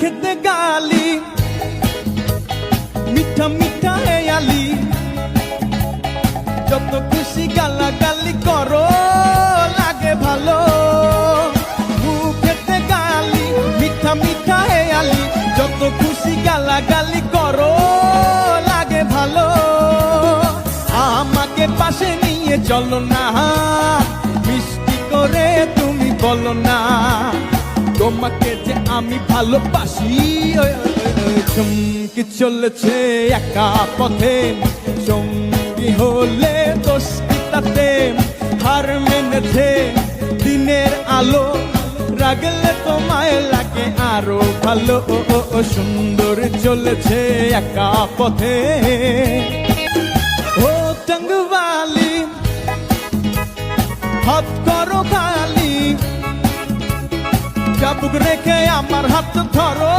মুখেতে গালি মিঠা মিঠা হেয়ালি যত খুশি গালাগালি করো লাগে ভালো মুখেতে গালি মিঠা মিঠা হেয়ালি যত খুশি গালাগালি করো লাগে ভালো আমাকে পাশে নিয়ে চলো না মিষ্টি করে তুমি বলো না তোমাকে যে আমি ভালোবাসি চমকে চলেছে একা পথে সঙ্গী হলে দোষ কি তাতে হার মেনেছে দিনের আলো রাগলে তোমায় লাগে আরো ভালো সুন্দর চলেছে একা পথে ও টঙ্গওয়ালি হাত করো খালি চাবুক রেখে আমার হাত ধরো